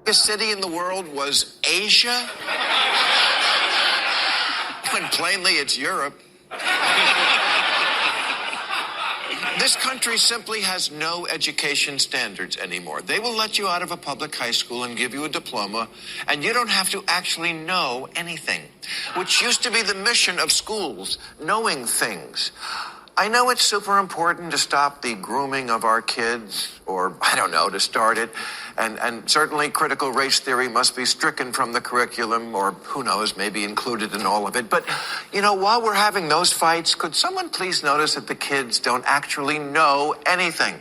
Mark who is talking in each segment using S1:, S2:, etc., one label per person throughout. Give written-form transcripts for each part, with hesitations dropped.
S1: biggest city in the world was Asia? When plainly it's Europe. This country simply has no education standards anymore. They will let you out of a public high school and give you a diploma, and you don't have to actually know anything, which used to be the mission of schools, knowing things. I know it's super important to stop the grooming of our kids, or, I don't know, to start it. And certainly critical race theory must be stricken from the curriculum, or who knows, maybe included in all of it. But, while we're having those fights, could someone please notice that the kids don't actually know anything?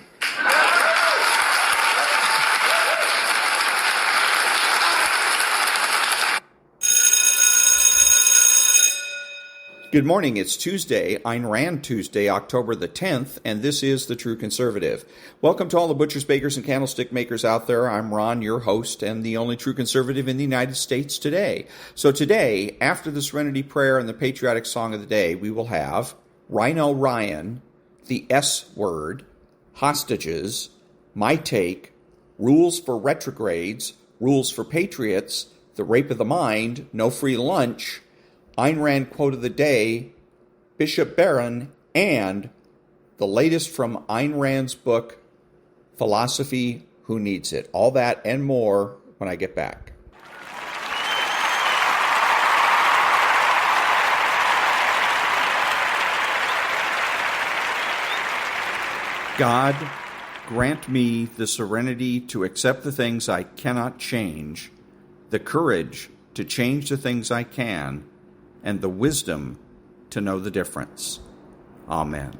S2: Good morning. It's Tuesday, Ayn Rand Tuesday, October the 10th, and this is The True Conservative. Welcome to all the butchers, bakers, and candlestick makers out there. I'm Ron, your host, and the only true conservative in the United States today. So today, after the Serenity Prayer and the patriotic song of the day, we will have RINO Ryan, the S word, hostages, my take, rules for retrogrades, rules for patriots, the rape of the mind, no free lunch, Ayn Rand Quote of the day, bishop-barron, and the latest from Ayn Rand's book, Philosophy, Who Needs It? All that and more when I get back. God, grant me the serenity to accept the things I cannot change, the courage to change the things I can, and the wisdom to know the difference. Amen.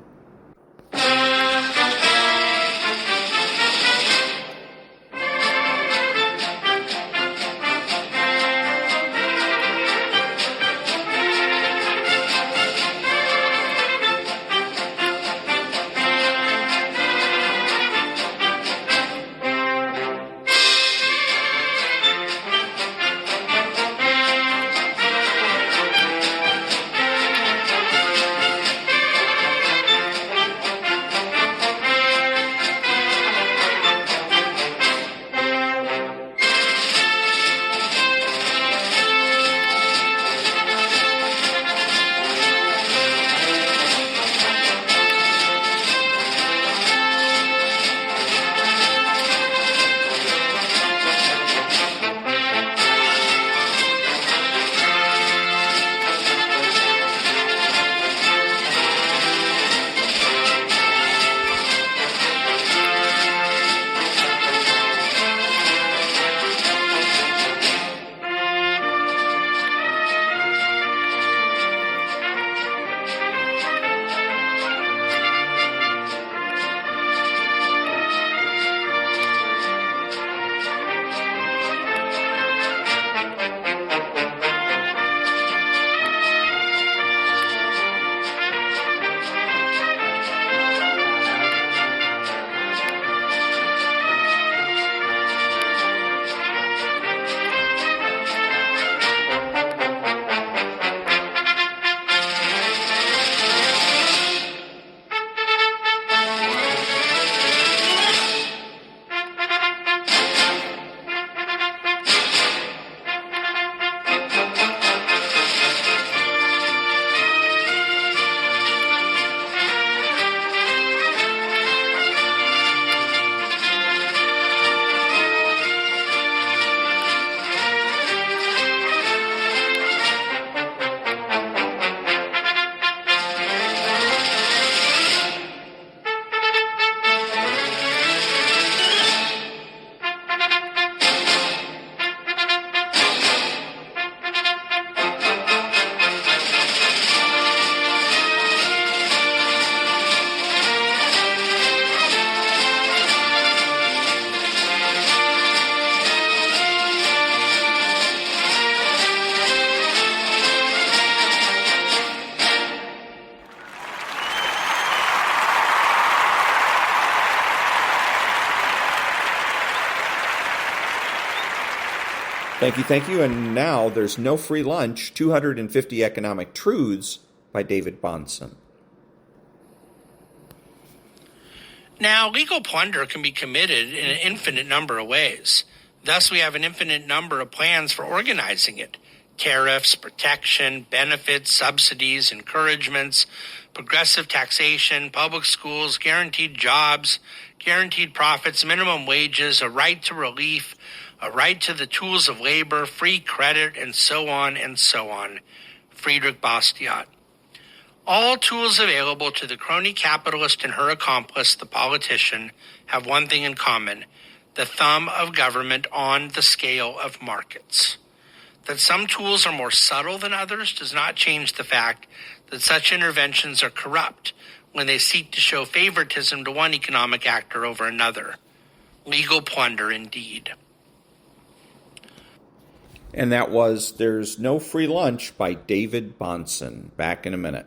S2: Thank you. And now there's no free lunch, 250 Economic Truths by David-Bahnsen.
S3: Now, legal plunder can be committed in an infinite number of ways. Thus, we have an infinite number of plans for organizing it. Tariffs, protection, benefits, subsidies, encouragements, progressive taxation, public schools, guaranteed jobs, guaranteed profits, minimum wages, a right to relief, a right to the tools of labor, free credit, and so on and so on. Friedrich Bastiat. All tools available to the crony capitalist and her accomplice, the politician, have one thing in common: the thumb of government on the scale of markets. That some tools are more subtle than others does not change the fact that such interventions are corrupt when they seek to show favoritism to one economic actor over another. Legal plunder indeed.
S2: And that was There's No Free Lunch by David-Bahnsen. Back in a minute.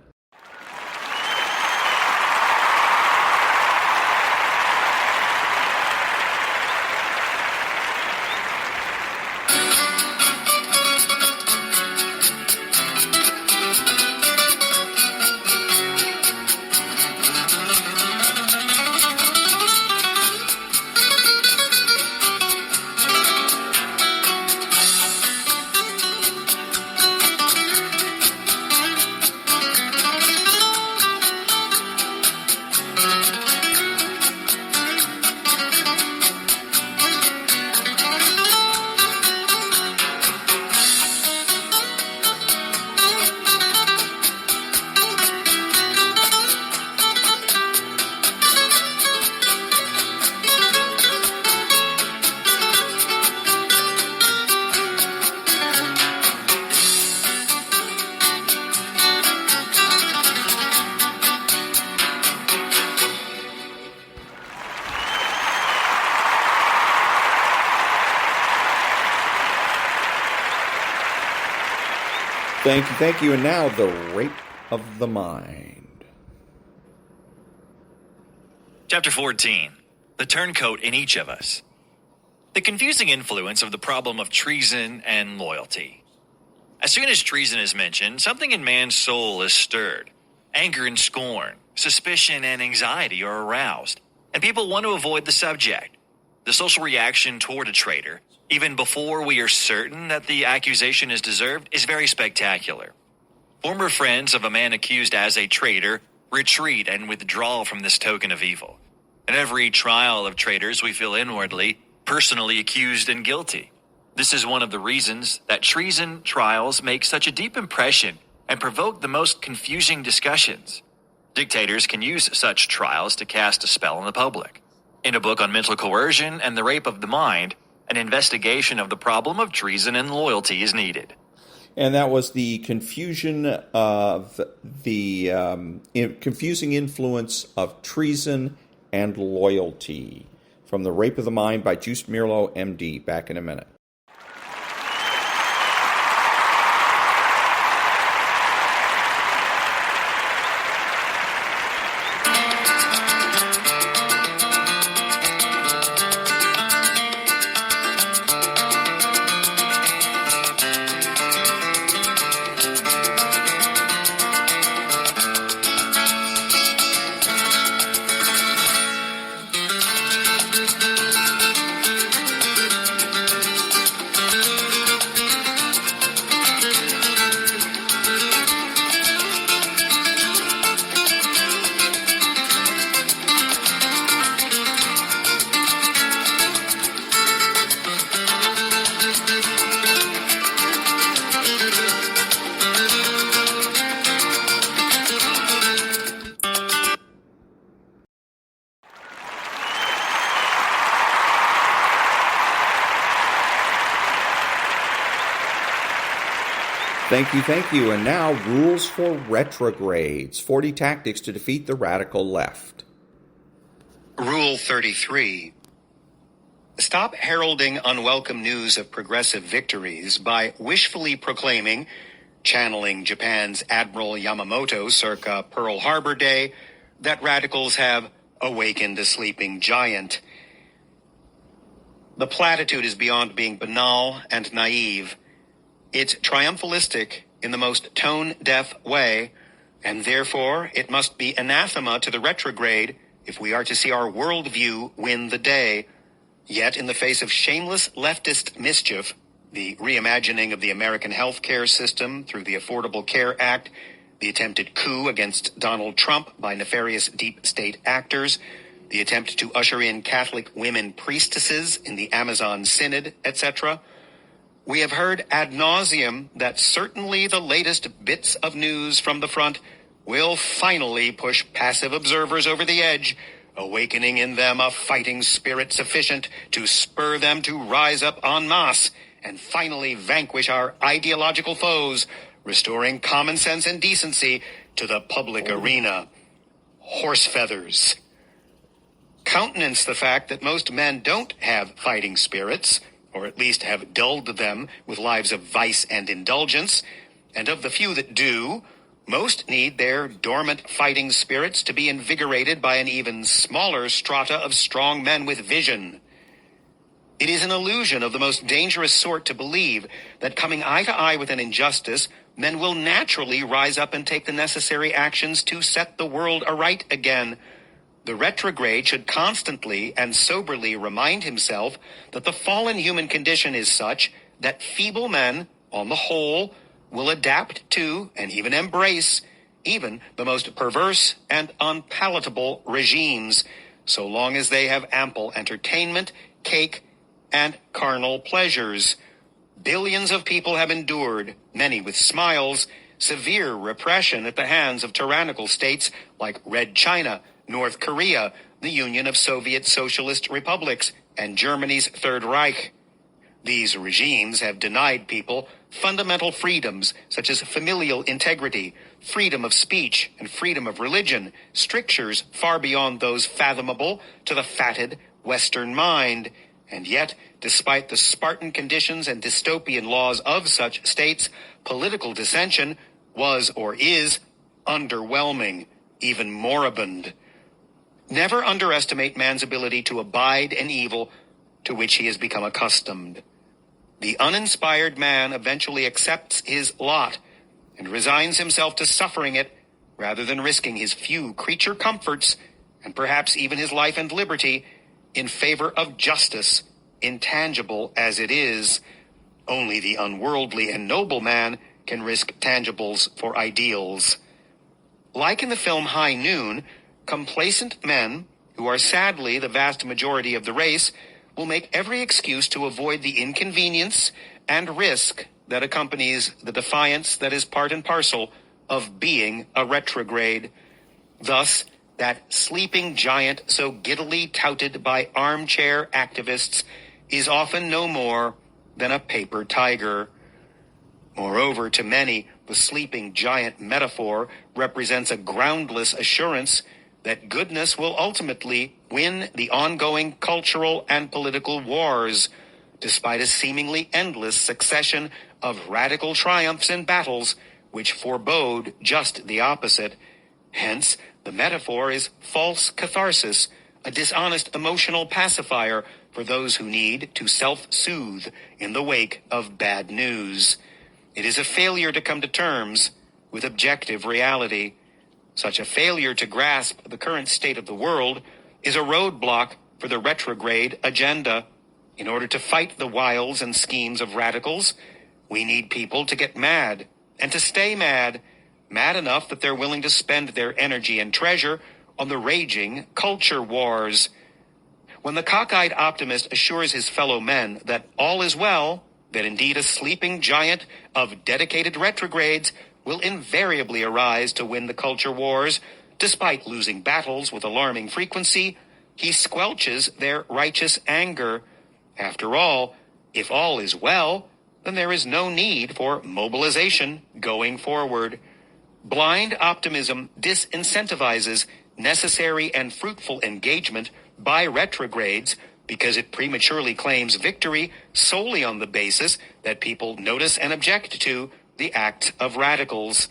S2: Thank you. And now, the rape of the mind.
S4: Chapter 14. The turncoat in each of us. The confusing influence of the problem of treason and loyalty. As soon as treason is mentioned, something in man's soul is stirred. Anger and scorn, suspicion and anxiety are aroused, and people want to avoid the subject. The social reaction toward a traitor, even before we are certain that the accusation is deserved, is very spectacular. Former friends of a man accused as a traitor retreat and withdraw from this token of evil. In every trial of traitors, we feel inwardly, personally accused and guilty. This is one of the reasons that treason trials make such a deep impression and provoke the most confusing discussions. Dictators can use such trials to cast a spell on the public. In a book on mental coercion and the rape of the mind, an investigation of the problem of treason and loyalty is needed.
S2: And that was the confusion of the confusing influence of treason and loyalty from The Rape of the Mind by Joost-Meerlo, MD. Back in a minute. Thank you. And now, rules for retrogrades. 40 tactics to defeat the radical left.
S5: Rule 33. Stop heralding unwelcome news of progressive victories by wishfully proclaiming, channeling Japan's Admiral Yamamoto circa Pearl Harbor Day, that radicals have awakened a sleeping giant. The platitude is beyond being banal and naive. It's triumphalistic in the most tone-deaf way, and therefore it must be anathema to the retrograde if we are to see our worldview win the day. Yet, in the face of shameless leftist mischief, the reimagining of the American health care system through the Affordable Care Act, the attempted coup against Donald Trump by nefarious deep state actors, the attempt to usher in Catholic women priestesses in the Amazon Synod, etc., we have heard ad nauseum that certainly the latest bits of news from the front will finally push passive observers over the edge, awakening in them a fighting spirit sufficient to spur them to rise up en masse and finally vanquish our ideological foes, restoring common sense and decency to the public arena. Horse feathers. Countenance the fact that most men don't have fighting spirits, or at least have dulled them with lives of vice and indulgence, and of the few that do, most need their dormant fighting spirits to be invigorated by an even smaller strata of strong men with vision. It is an illusion of the most dangerous sort to believe that coming eye to eye with an injustice, men will naturally rise up and take the necessary actions to set the world aright again. The retrograde should constantly and soberly remind himself that the fallen human condition is such that feeble men, on the whole, will adapt to and even embrace even the most perverse and unpalatable regimes, so long as they have ample entertainment, cake, and carnal pleasures. Billions of people have endured, many with smiles, severe repression at the hands of tyrannical states like Red China, North Korea, the Union of Soviet Socialist Republics, and Germany's Third Reich. These regimes have denied people fundamental freedoms such as familial integrity, freedom of speech, and freedom of religion, strictures far beyond those fathomable to the fatted Western mind. And yet, despite the Spartan conditions and dystopian laws of such states, political dissension was or is underwhelming, even moribund. Never underestimate man's ability to abide an evil to which he has become accustomed. The uninspired man eventually accepts his lot and resigns himself to suffering it rather than risking his few creature comforts and perhaps even his life and liberty in favor of justice, intangible as it is. Only the unworldly and noble man can risk tangibles for ideals. Like in the film High Noon, complacent men, who are sadly the vast majority of the race, will make every excuse to avoid the inconvenience and risk that accompanies the defiance that is part and parcel of being a retrograde. Thus, that sleeping giant so giddily touted by armchair activists is often no more than a paper tiger. Moreover, to many, the sleeping giant metaphor represents a groundless assurance that goodness will ultimately win the ongoing cultural and political wars, despite a seemingly endless succession of radical triumphs and battles which forebode just the opposite. Hence, the metaphor is false catharsis, a dishonest emotional pacifier for those who need to self-soothe in the wake of bad news. It is a failure to come to terms with objective reality. Such a failure to grasp the current state of the world is a roadblock for the retrograde agenda. In order to fight the wiles and schemes of radicals, we need people to get mad and to stay mad, mad enough that they're willing to spend their energy and treasure on the raging culture wars. When the cockeyed optimist assures his fellow men that all is well, that indeed a sleeping giant of dedicated retrogrades will invariably arise to win the culture wars, despite losing battles with alarming frequency, he squelches their righteous anger. After all, if all is well, then there is no need for mobilization going forward. Blind optimism disincentivizes necessary and fruitful engagement by retrogrades because it prematurely claims victory solely on the basis that people notice and object to the act of radicals.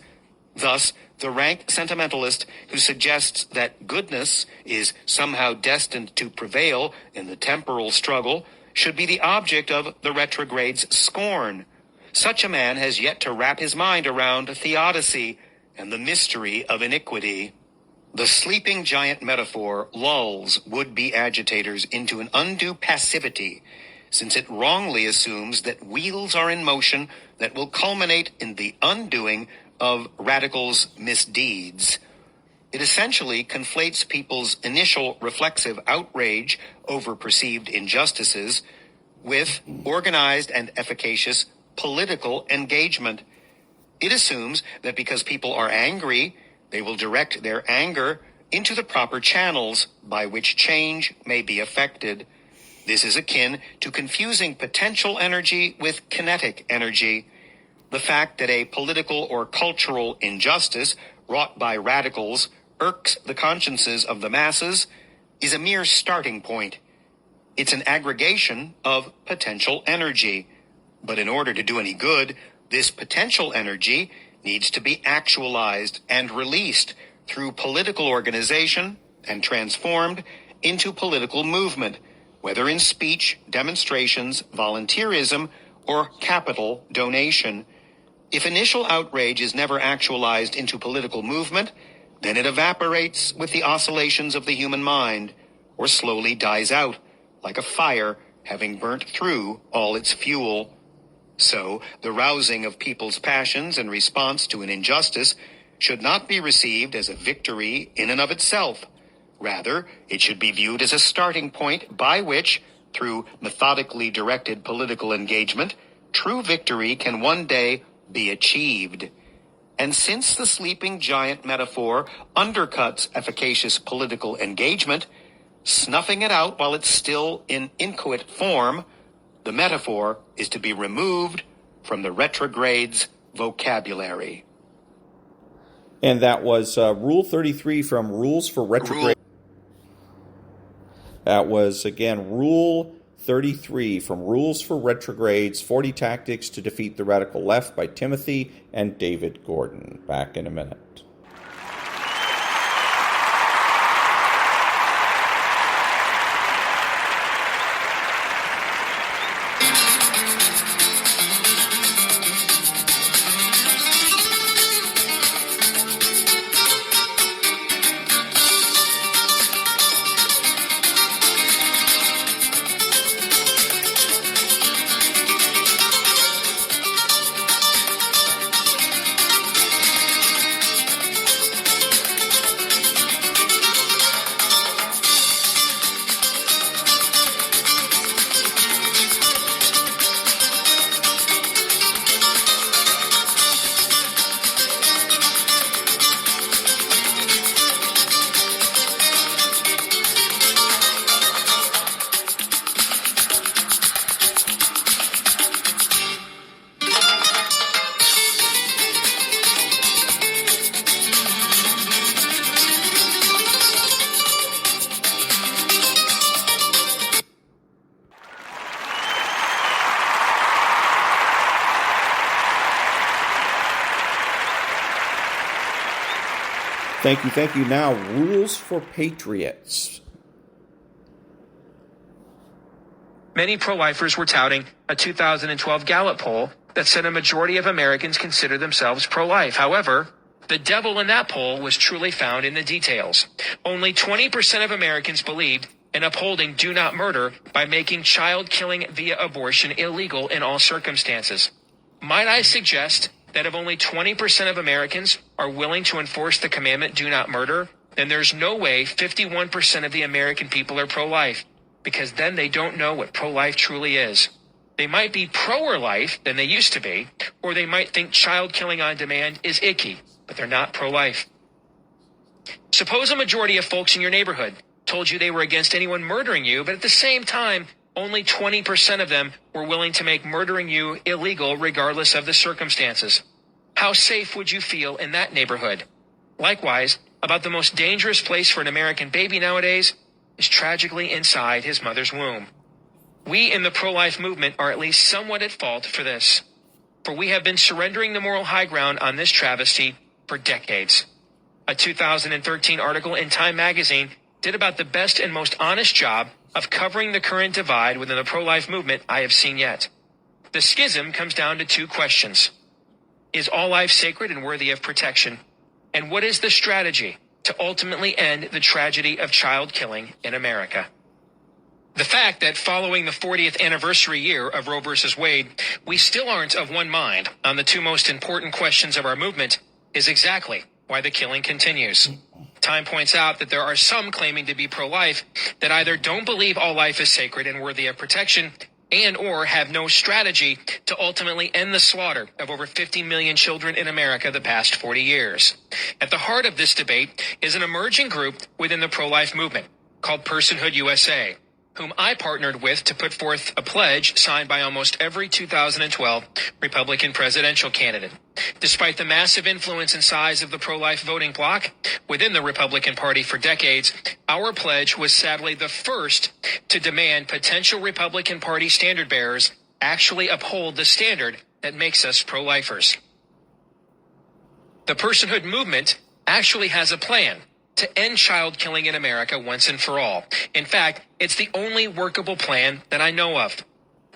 S5: Thus, the rank sentimentalist who suggests that goodness is somehow destined to prevail in the temporal struggle should be the object of the retrograde's scorn. Such a man has yet to wrap his mind around theodicy and the mystery of iniquity. The sleeping giant metaphor lulls would-be agitators into an undue passivity, since it wrongly assumes that wheels are in motion that will culminate in the undoing of radicals' misdeeds. It essentially conflates people's initial reflexive outrage over perceived injustices with organized and efficacious political engagement. It assumes that because people are angry, they will direct their anger into the proper channels by which change may be effected. This is akin to confusing potential energy with kinetic energy. The fact that a political or cultural injustice wrought by radicals irks the consciences of the masses is a mere starting point. It's an aggregation of potential energy. But in order to do any good, this potential energy needs to be actualized and released through political organization and transformed into political movement, whether in speech, demonstrations, volunteerism, or capital donation. If initial outrage is never actualized into political movement, then it evaporates with the oscillations of the human mind, or slowly dies out, like a fire having burnt through all its fuel. So, the rousing of people's passions in response to an injustice should not be received as a victory in and of itself. Rather, it should be viewed as a starting point by which, through methodically directed political engagement, true victory can one day be achieved. And since the sleeping giant metaphor undercuts efficacious political engagement, snuffing it out while it's still in inchoate form, the metaphor is to be removed from the Retrogrades vocabulary.
S2: And that was Rule 33 from Rules for Retrogrades. That was, again, Rule 33 from Rules for Retrogrades, 40 Tactics to Defeat the Radical Left by Timothy and David Gordon. Back in a minute. Thank you. Now, Rules for Patriots.
S6: Many pro-lifers were touting a 2012 Gallup poll that said a majority of Americans consider themselves pro-life. However, the devil in that poll was truly found in the details. Only 20% of Americans believed in upholding do not murder by making child killing via abortion illegal in all circumstances. Might I suggest that if only 20% of Americans are willing to enforce the commandment do not murder, then there's no way 51% of the American people are pro-life, because then they don't know what pro-life truly is. They might be pro-er life than they used to be, or they might think child killing on demand is icky, but they're not pro-life. Suppose a majority of folks in your neighborhood told you they were against anyone murdering you, but at the same time, only 20% of them were willing to make murdering you illegal regardless of the circumstances. How safe would you feel in that neighborhood? Likewise, about the most dangerous place for an American baby nowadays is tragically inside his mother's womb. We in the pro-life movement are at least somewhat at fault for this, for we have been surrendering the moral high ground on this travesty for decades. A 2013 article in Time magazine did about the best and most honest job of covering the current divide within the pro-life movement I have seen yet. The schism comes down to two questions. Is all life sacred and worthy of protection? And what is the strategy to ultimately end the tragedy of child killing in America. The fact that following the 40th anniversary year of Roe v. Wade, we still aren't of one mind on the two most important questions of our movement is exactly why the killing continues. Time points out that there are some claiming to be pro-life that either don't believe all life is sacred and worthy of protection and or have no strategy to ultimately end the slaughter of over 50 million children in America the past 40 years. At the heart of this debate is an emerging group within the pro-life movement called Personhood USA, whom I partnered with to put forth a pledge signed by almost every 2012 Republican presidential candidate. Despite the massive influence and size of the pro-life voting bloc within the Republican Party for decades, our pledge was sadly the first to demand potential Republican Party standard bearers actually uphold the standard that makes us pro-lifers. The personhood movement actually has a plan to end child killing in America once and for all. In fact, it's the only workable plan that I know of.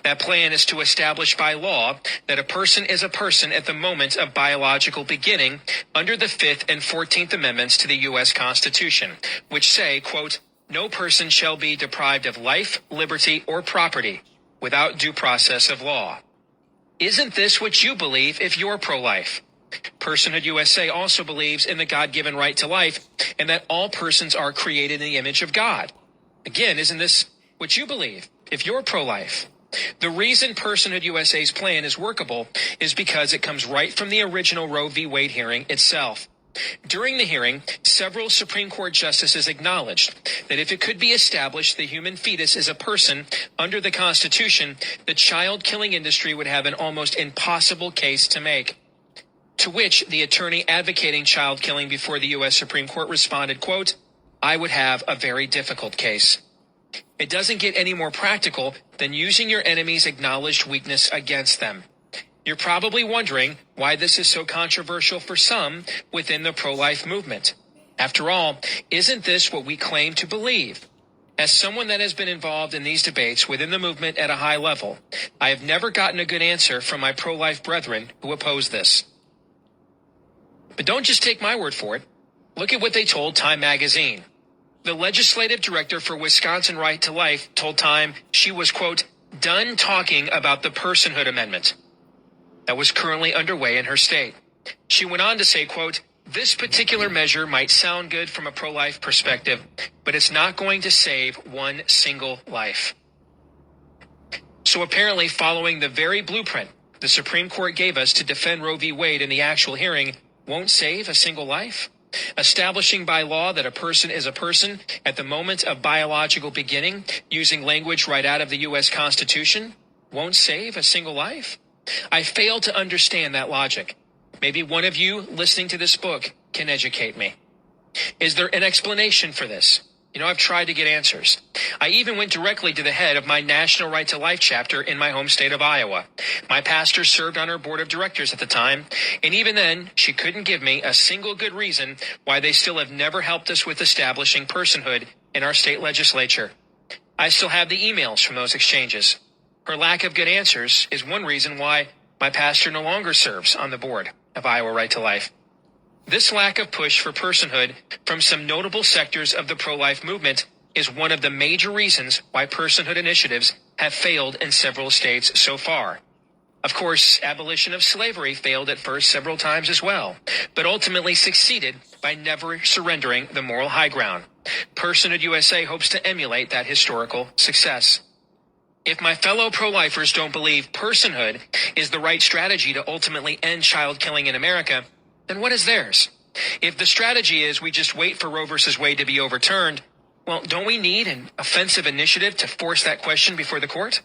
S6: That plan is to establish by law that a person is a person at the moment of biological beginning under the 5th and 14th Amendments to the U.S. Constitution, which say, quote, "No person shall be deprived of life, liberty, or property without due process of law." Isn't this what you believe if you're pro-life? Personhood USA also believes in the God-given right to life and that all persons are created in the image of God. Again, isn't this what you believe if you're pro-life? The reason Personhood USA's plan is workable is because it comes right from the original Roe v. Wade hearing itself. During the hearing, several Supreme Court justices acknowledged that if it could be established the human fetus is a person under the Constitution, the child-killing industry would have an almost impossible case to make. To which the attorney advocating child killing before the U.S. Supreme Court responded, quote, "I would have a very difficult case." It doesn't get any more practical than using your enemy's acknowledged weakness against them. You're probably wondering why this is so controversial for some within the pro-life movement. After all, isn't this what we claim to believe? As someone that has been involved in these debates within the movement at a high level, I have never gotten a good answer from my pro-life brethren who oppose this. But don't just take my word for it. Look at what they told Time magazine. The legislative director for Wisconsin Right to Life told Time she was, quote, "done talking about the personhood amendment that was currently underway in her state." She went on to say, quote, "This particular measure might sound good from a pro-life perspective, but it's not going to save one single life." So apparently, following the very blueprint the Supreme Court gave us to defend Roe v. Wade in the actual hearing won't save a single life? Establishing by law that a person is a person at the moment of biological beginning, using language right out of the U.S. Constitution, won't save a single life? I fail to understand that logic. Maybe one of you listening to this book can educate me. Is there an explanation for this? I've tried to get answers. I even went directly to the head of my National Right to Life chapter in my home state of Iowa. My pastor served on her board of directors at the time, and even then, she couldn't give me a single good reason why they still have never helped us with establishing personhood in our state legislature. I still have the emails from those exchanges. Her lack of good answers is one reason why my pastor no longer serves on the board of Iowa Right to Life. This lack of push for personhood from some notable sectors of the pro-life movement is one of the major reasons why personhood initiatives have failed in several states so far. Of course, abolition of slavery failed at first several times as well, but ultimately succeeded by never surrendering the moral high ground. Personhood USA hopes to emulate that historical success. If my fellow pro-lifers don't believe personhood is the right strategy to ultimately end child killing in America, then what is theirs? If the strategy is we just wait for Roe versus Wade to be overturned, well, don't we need an offensive initiative to force that question before the court?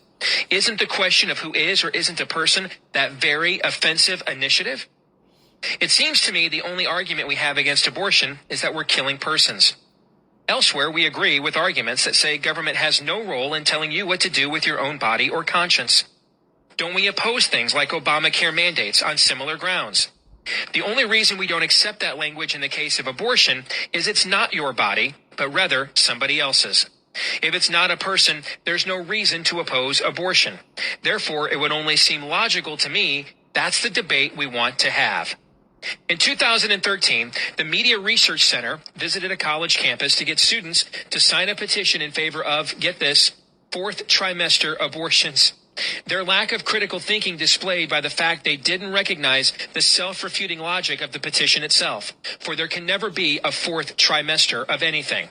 S6: Isn't the question of who is or isn't a person that very offensive initiative? It seems to me the only argument we have against abortion is that we're killing persons. Elsewhere, we agree with arguments that say government has no role in telling you what to do with your own body or conscience. Don't we oppose things like Obamacare mandates on similar grounds? The only reason we don't accept that language in the case of abortion is it's not your body, but rather somebody else's. If it's not a person, there's no reason to oppose abortion. Therefore, it would only seem logical to me that's the debate we want to have. In 2013, the Media Research Center visited a college campus to get students to sign a petition in favor of, get this, fourth trimester abortions. Their lack of critical thinking displayed by the fact they didn't recognize the self-refuting logic of the petition itself, for there can never be a fourth trimester of anything.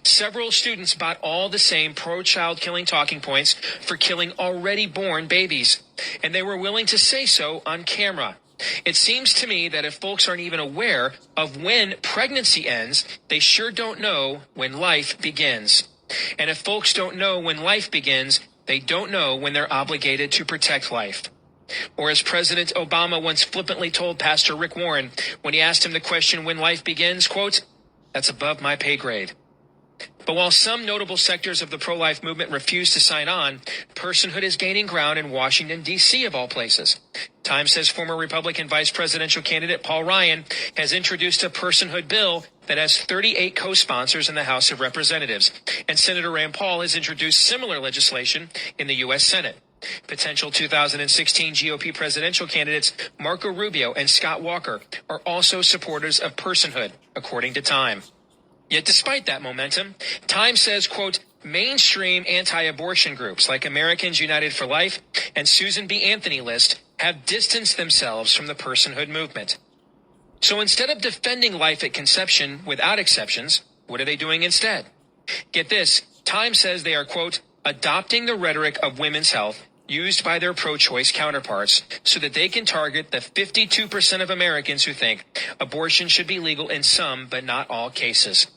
S6: Several students bought all the same pro-child killing talking points for killing already born babies, and they were willing to say so on camera. It seems to me that if folks aren't even aware of when pregnancy ends, they sure don't know when life begins. And if folks don't know when life begins, they don't know when they're obligated to protect life. Or as President Obama once flippantly told Pastor Rick Warren when he asked him the question when life begins, quote, "That's above my pay grade." But while some notable sectors of the pro-life movement refuse to sign on, personhood is gaining ground in Washington, D.C. of all places. Time says former Republican vice presidential candidate Paul Ryan has introduced a personhood bill that has 38 co-sponsors in the House of Representatives, and Senator Rand Paul has introduced similar legislation in the U.S. Senate. Potential 2016 GOP presidential candidates Marco Rubio and Scott Walker are also supporters of personhood, according to Time. Yet despite that momentum, Time says, quote, mainstream anti-abortion groups like Americans United for Life and Susan B. Anthony List have distanced themselves from the personhood movement. So instead of defending life at conception without exceptions, what are they doing instead? Get this, Time says they are, quote, adopting the rhetoric of women's health used by their pro-choice counterparts so that they can target the 52% of Americans who think abortion should be legal in some but not all cases.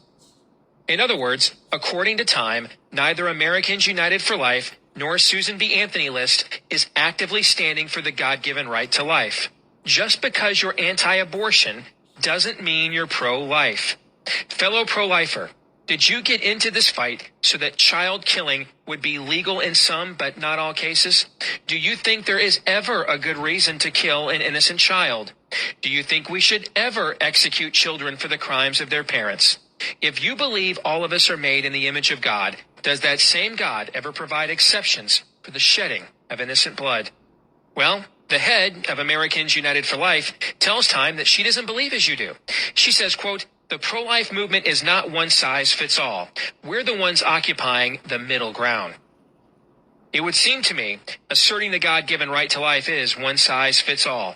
S6: In other words, according to Time, neither Americans United for Life nor Susan B. Anthony List is actively standing for the God-given right to life. Just because you're anti-abortion doesn't mean you're pro-life. Fellow pro-lifer, did you get into this fight so that child killing would be legal in some but not all cases? Do you think there is ever a good reason to kill an innocent child? Do you think we should ever execute children for the crimes of their parents? If you believe all of us are made in the image of God, does that same God ever provide exceptions for the shedding of innocent blood? Well, the head of Americans United for Life tells Time that she doesn't believe as you do. She says, quote, the pro-life movement is not one size fits all. We're the ones occupying the middle ground. It would seem to me asserting the God-given right to life is one size fits all.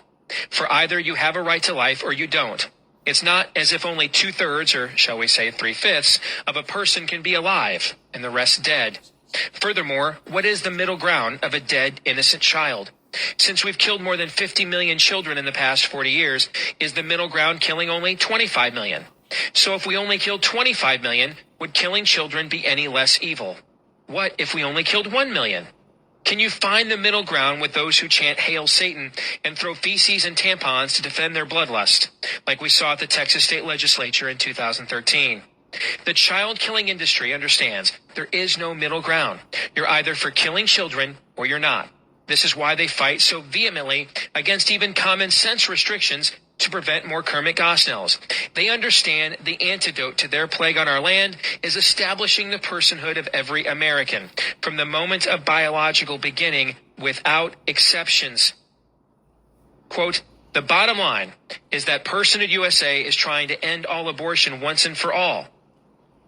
S6: For either you have a right to life or you don't. It's not as if only 2/3, or shall we say 3/5, of a person can be alive and the rest dead. Furthermore, what is the middle ground of a dead, innocent child? Since we've killed more than 50 million children in the past 40 years, is the middle ground killing only 25 million? So if we only killed 25 million, would killing children be any less evil? What if we only killed 1 million? Can you find the middle ground with those who chant Hail Satan and throw feces and tampons to defend their bloodlust, like we saw at the Texas State Legislature in 2013? The child-killing industry understands there is no middle ground. You're either for killing children or you're not. This is why they fight so vehemently against even common sense restrictions to prevent more Kermit Gosnells. They understand the antidote to their plague on our land is establishing the personhood of every American from the moment of biological beginning without exceptions. Quote, the bottom line is that Personhood USA is trying to end all abortion once and for all,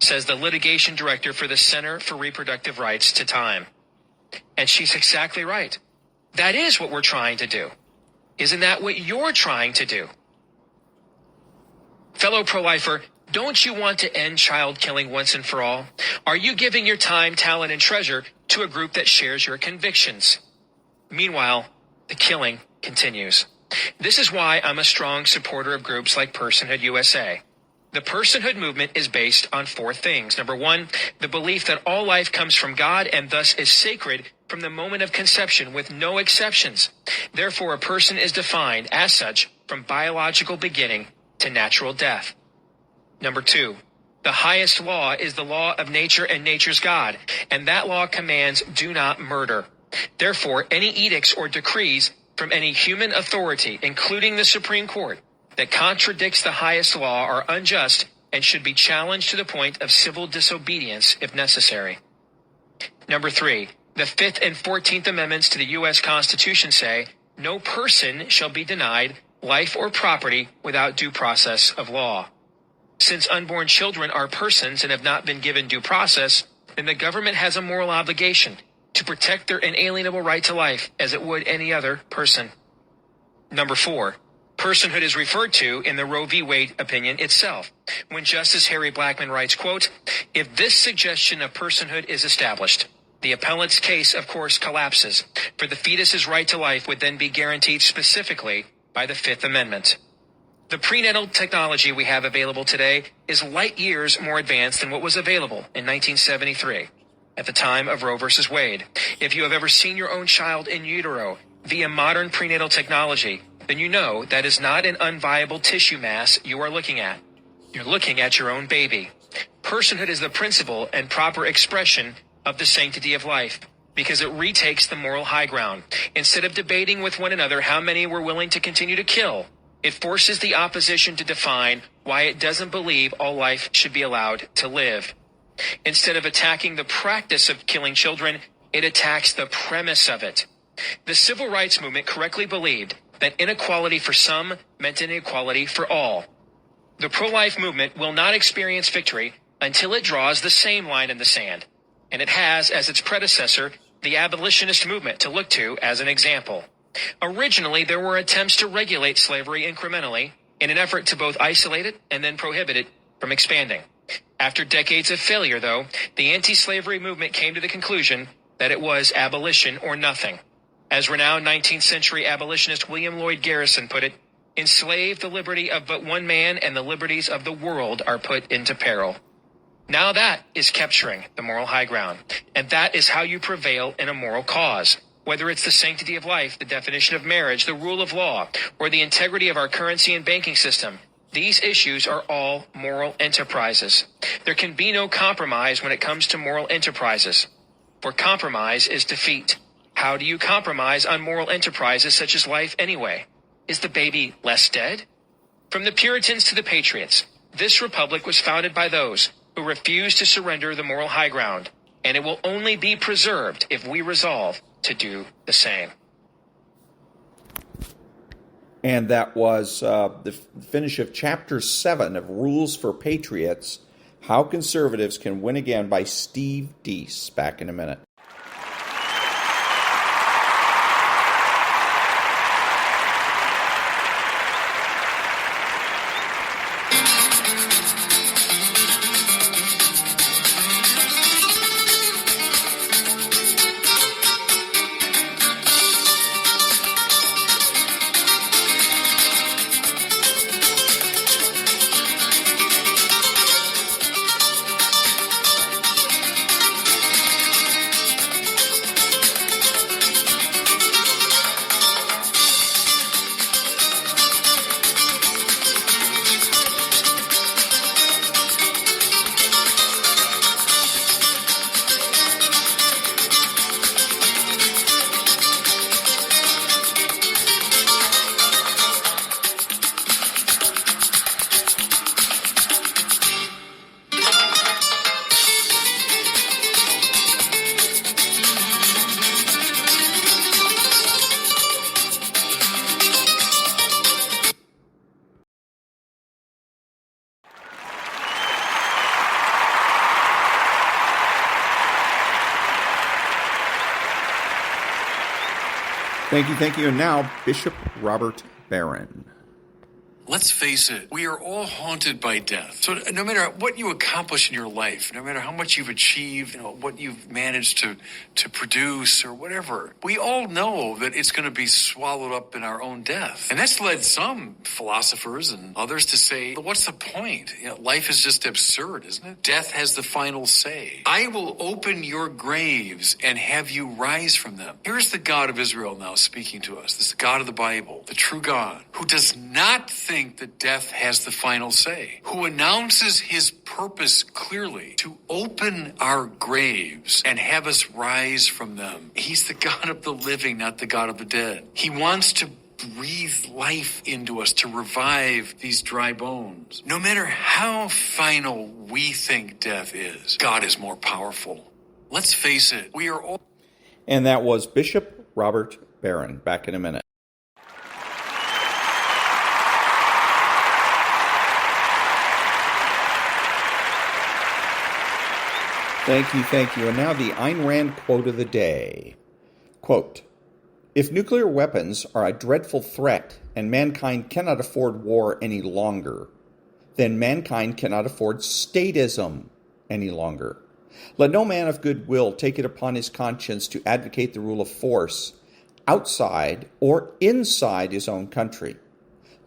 S6: says the litigation director for the Center for Reproductive Rights to Time. And she's exactly right. That is what we're trying to do. Isn't that what you're trying to do? Fellow pro-lifer, don't you want to end child killing once and for all? Are you giving your time, talent, and treasure to a group that shares your convictions? Meanwhile, the killing continues. This is why I'm a strong supporter of groups like Personhood USA. The personhood movement is based on 4 things. Number 1, the belief that all life comes from God and thus is sacred from the moment of conception with no exceptions. Therefore, a person is defined as such from biological beginning to natural death. Number 2, the highest law is the law of nature and nature's God, and that law commands do not murder. Therefore, any edicts or decrees from any human authority, including the Supreme Court, that contradicts the highest law are unjust and should be challenged to the point of civil disobedience if necessary. Number 3, the 5th and 14th Amendments to the U.S. Constitution say, no person shall be denied life or property without due process of law. Since unborn children are persons and have not been given due process, then the government has a moral obligation to protect their inalienable right to life as it would any other person. Number 4, personhood is referred to in the Roe v. Wade opinion itself, when Justice Harry Blackmun writes, quote, "If this suggestion of personhood is established, the appellant's case, of course, collapses, for the fetus's right to life would then be guaranteed specifically by the Fifth Amendment. The prenatal technology we have available today is light years more advanced than what was available in 1973, at the time of Roe v. Wade. If you have ever seen your own child in utero via modern prenatal technology, then you know that is not an unviable tissue mass you are looking at. You're looking at your own baby. Personhood is the principle and proper expression of the sanctity of life, because it retakes the moral high ground. Instead of debating with one another how many we're willing to continue to kill, it forces the opposition to define why it doesn't believe all life should be allowed to live. Instead of attacking the practice of killing children, it attacks the premise of it. The civil rights movement correctly believed that inequality for some meant inequality for all. The pro-life movement will not experience victory until it draws the same line in the sand, and it has as its predecessor the abolitionist movement to look to as an example. Originally, there were attempts to regulate slavery incrementally in an effort to both isolate it and then prohibit it from expanding. After decades of failure, though, the anti-slavery movement came to the conclusion that it was abolition or nothing. As renowned 19th century abolitionist William Lloyd Garrison put it, "Enslave the liberty of but one man and the liberties of the world are put into peril." Now that is capturing the moral high ground, and that is how you prevail in a moral cause. Whether it's the sanctity of life, the definition of marriage, the rule of law, or the integrity of our currency and banking system, these issues are all moral enterprises. There can be no compromise when it comes to moral enterprises, for compromise is defeat. How do you compromise on moral enterprises such as life anyway? Is the baby less dead? From the Puritans to the Patriots, this republic was founded by those who refused to surrender the moral high ground, and it will only be preserved if we resolve to do the same.
S2: And that was the finish of Chapter 7 of Rules for Patriots, How Conservatives Can Win Again by Steve Deese. Back in a minute. Thank you. And now, Bishop Robert Barron.
S7: Let's face it, we are all haunted by death. So no matter what you accomplish in your life, no matter how much you've achieved, what you've managed to produce or whatever, we all know that it's going to be swallowed up in our own death. And that's led some philosophers and others to say, what's the point? Life is just absurd, isn't it? Death has the final say. I will open your graves and have you rise from them. Here's the God of Israel now speaking to us. This is the God of the Bible, the true God, who does not think that death has the final say, who announces his purpose clearly to open our graves and have us rise from them. He's the God of the living, not the God of the dead. He wants to breathe life into us, to revive these dry bones. No matter how final we think death is, God is more powerful. Let's face it, we are all...
S2: And that was Bishop Robert Barron. Back in a minute. Thank you. And now the Ayn Rand quote of the day. Quote, "If nuclear weapons are a dreadful threat and mankind cannot afford war any longer, then mankind cannot afford statism any longer. Let no man of good will take it upon his conscience to advocate the rule of force outside or inside his own country.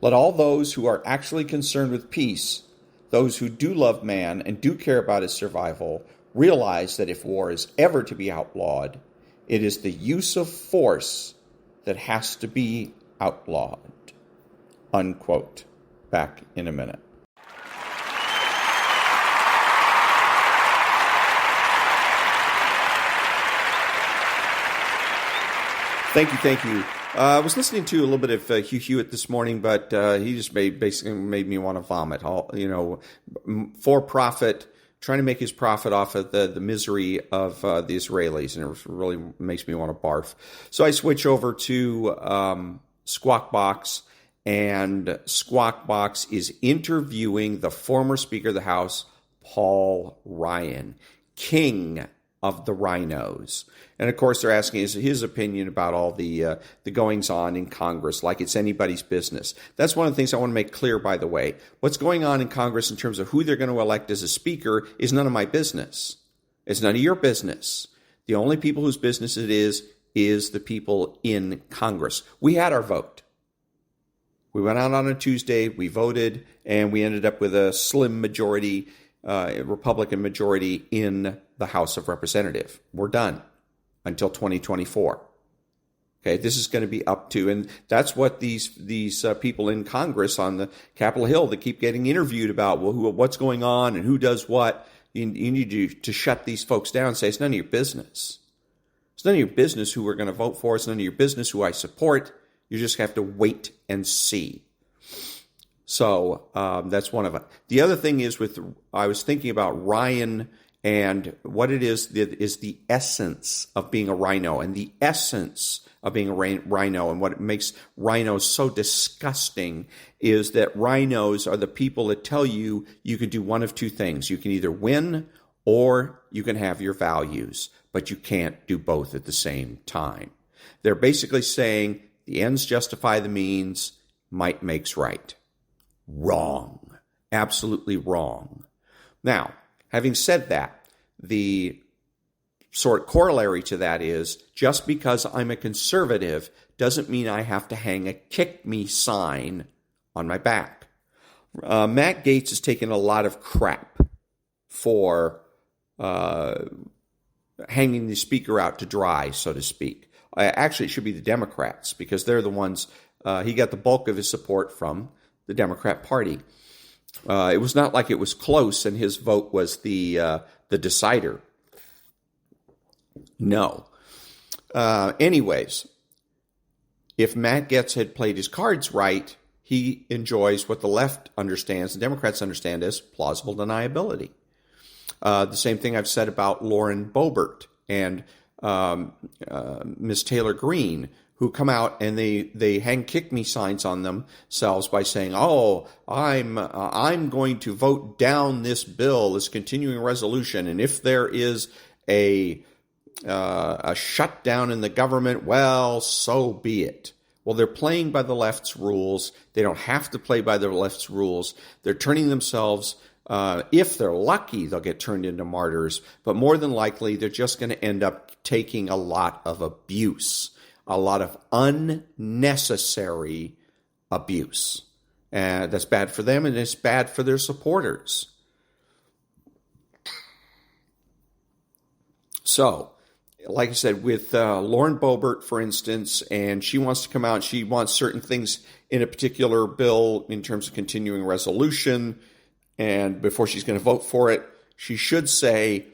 S2: Let all those who are actually concerned with peace, those who do love man and do care about his survival, realize that if war is ever to be outlawed, it is the use of force that has to be outlawed." Unquote. Back in a minute. Thank you. I was listening to a little bit of Hugh Hewitt this morning, but he just basically made me want to vomit. For profit, trying to make his profit off of the misery of the Israelis, and it really makes me want to barf. So I switch over to Squawk Box, and Squawk Box is interviewing the former Speaker of the House, Paul Ryan, king of the RINOs. And of course, they're asking his opinion about all the goings-on in Congress, like it's anybody's business. That's one of the things I want to make clear, by the way. What's going on in Congress in terms of who they're going to elect as a speaker is none of my business. It's none of your business. The only people whose business it is the people in Congress. We had our vote. We went out on a Tuesday, we voted, and we ended up with a slim majority, Republican majority in the House of Representatives. We're done until 2024. Okay, this is going to be up to, and that's what these people in Congress on the Capitol Hill that keep getting interviewed about, well, what's going on and who does what. You need to shut these folks down and say it's none of your business. It's none of your business who we're going to vote for. It's none of your business who I support. You just have to wait and see. So that's one of them. The other thing is I was thinking about Ryan and what it is the essence of being a RINO, and the essence of being a RINO, and what makes RINOs so disgusting is that RINOs are the people that tell you can do one of two things. You can either win or you can have your values, but you can't do both at the same time. They're basically saying the ends justify the means, might makes right. Wrong. Absolutely wrong. Now, having said that, the sort of corollary to that is just because I'm a conservative doesn't mean I have to hang a kick me sign on my back. Matt Gaetz has taken a lot of crap for hanging the speaker out to dry, so to speak. Actually, it should be the Democrats, because they're the ones he got the bulk of his support from the Democrat Party. It was not like it was close and his vote was the decider. No. Anyways, if Matt Gaetz had played his cards right, he enjoys what the left understands, the Democrats understand as plausible deniability. The same thing I've said about Lauren Boebert and Miss Taylor Greene, who come out and they hang kick me signs on themselves by saying, "Oh, I'm going to vote down this bill, this continuing resolution, and if there is a shutdown in the government, well, so be it." Well, they're playing by the left's rules. They don't have to play by the left's rules. They're turning themselves, if they're lucky, they'll get turned into martyrs, but more than likely, they're just going to end up taking a lot of abuse. A lot of unnecessary abuse. That's bad for them, and it's bad for their supporters. So, like I said, with Lauren Boebert, for instance, and she wants to come out, she wants certain things in a particular bill in terms of continuing resolution, and before she's going to vote for it, she should say,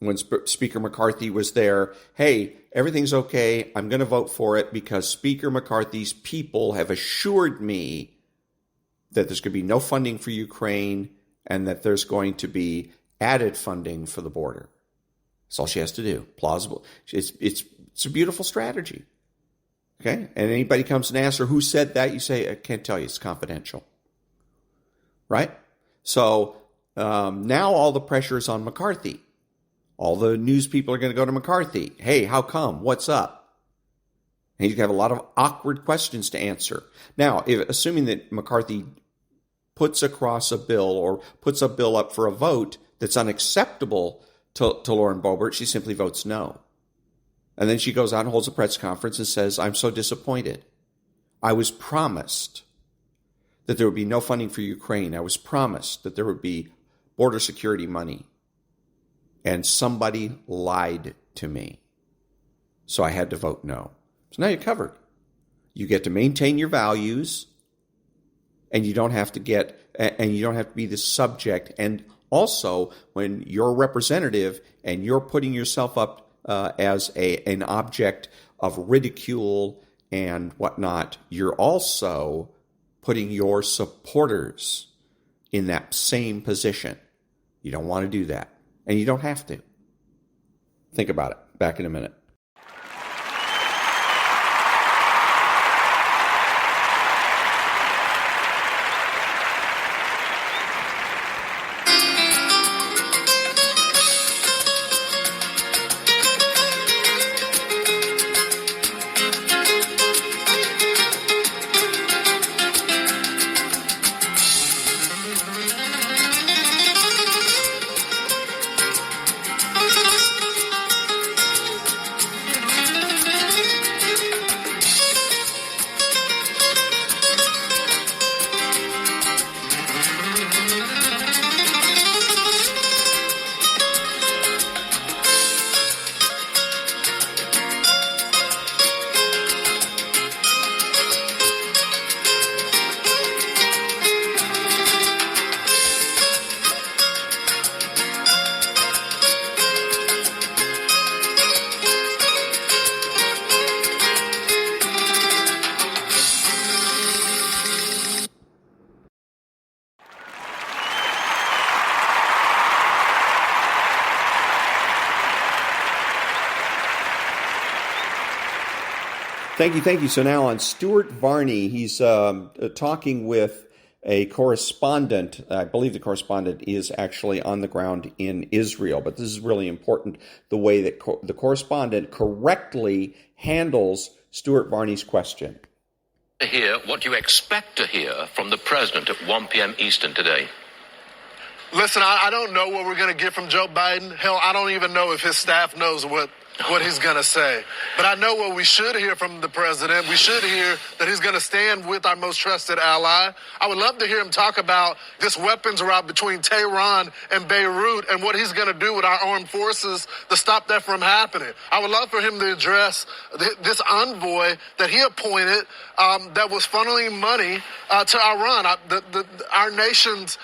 S2: when Speaker McCarthy was there, hey, everything's okay. I'm going to vote for it because Speaker McCarthy's people have assured me that there's going to be no funding for Ukraine and that there's going to be added funding for the border. That's all she has to do. Plausible. It's a beautiful strategy. Okay? And anybody comes and asks her, who said that? You say, I can't tell you. It's confidential. Right? So now all the pressure is on McCarthy. All the news people are going to go to McCarthy. Hey, how come? What's up? And he's going to have a lot of awkward questions to answer. Now, assuming that McCarthy puts across a bill or puts a bill up for a vote that's unacceptable to Lauren Boebert, she simply votes no. And then she goes out and holds a press conference and says, I'm so disappointed. I was promised that there would be no funding for Ukraine. I was promised that there would be border security money. And somebody lied to me. So I had to vote no. So now you're covered. You get to maintain your values, and you don't have to be the subject. And also, when you're a representative and you're putting yourself up as an object of ridicule and whatnot, you're also putting your supporters in that same position. You don't want to do that. And you don't have to. Think about it. Back in a minute. Thank you. So now on Stuart Varney, he's talking with a correspondent. I believe the correspondent is actually on the ground in Israel, but this is really important, the way that the correspondent correctly handles Stuart Varney's question.
S8: Hear what you expect to hear from the president at 1 p.m. Eastern today.
S9: Listen, I don't know what we're going to get from Joe Biden. Hell, I don't even know if his staff knows what he's going to say. But I know what we should hear from the president. We should hear that he's going to stand with our most trusted ally. I would love to hear him talk about this weapons route between Tehran and Beirut and what he's going to do with our armed forces to stop that from happening. I would love for him to address this envoy that he appointed that was funneling money to Iran, our nation's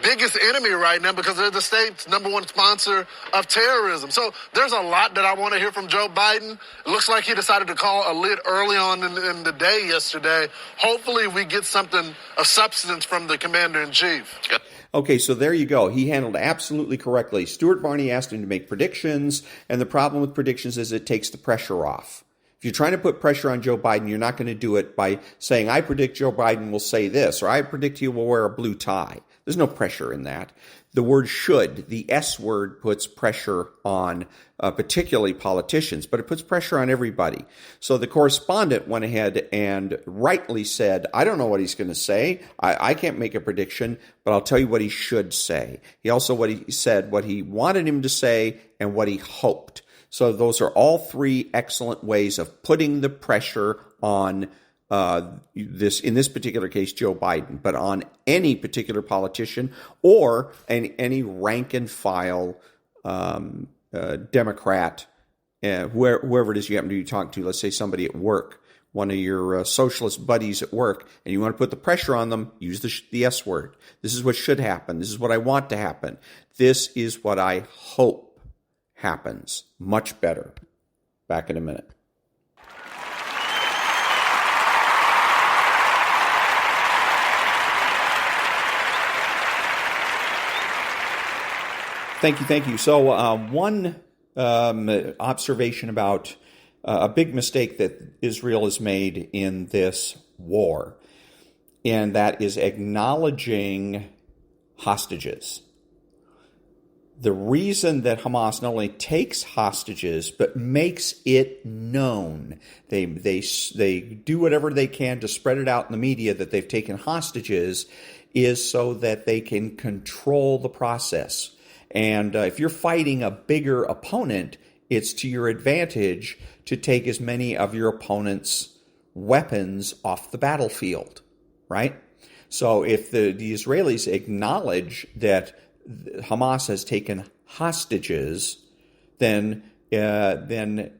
S9: biggest enemy right now, because they're the state's #1 sponsor of terrorism. So there's a lot that I want to hear from Joe Biden. It looks like he decided to call a lid early on in the day yesterday. Hopefully we get something of substance from the commander-in-chief.
S2: Okay, so there you go. He handled absolutely correctly. Stuart Varney asked him to make predictions, and the problem with predictions is it takes the pressure off. If you're trying to put pressure on Joe Biden, you're not going to do it by saying, I predict Joe Biden will say this, or I predict he will wear a blue tie. There's no pressure in that. The word should, the S word, puts pressure on particularly politicians, but it puts pressure on everybody. So the correspondent went ahead and rightly said, I don't know what he's going to say. I can't make a prediction, but I'll tell you what he should say. He also said what he wanted him to say and what he hoped. So those are all three excellent ways of putting the pressure on in this particular case, Joe Biden, but on any particular politician or any rank and file Democrat, whoever it is you happen to be talking to. Let's say somebody at work, one of your socialist buddies at work, and you want to put the pressure on them, use the S word. This is what should happen. This is what I want to happen. This is what I hope happens. Much better. Back in a minute. Thank you. So one observation about a big mistake that Israel has made in this war, and that is acknowledging hostages. the reason that Hamas not only takes hostages but makes it known, they do whatever they can to spread it out in the media that they've taken hostages, is so that they can control the process. And if you're fighting a bigger opponent, it's to your advantage to take as many of your opponent's weapons off the battlefield, right? So if the Israelis acknowledge that Hamas has taken hostages, then the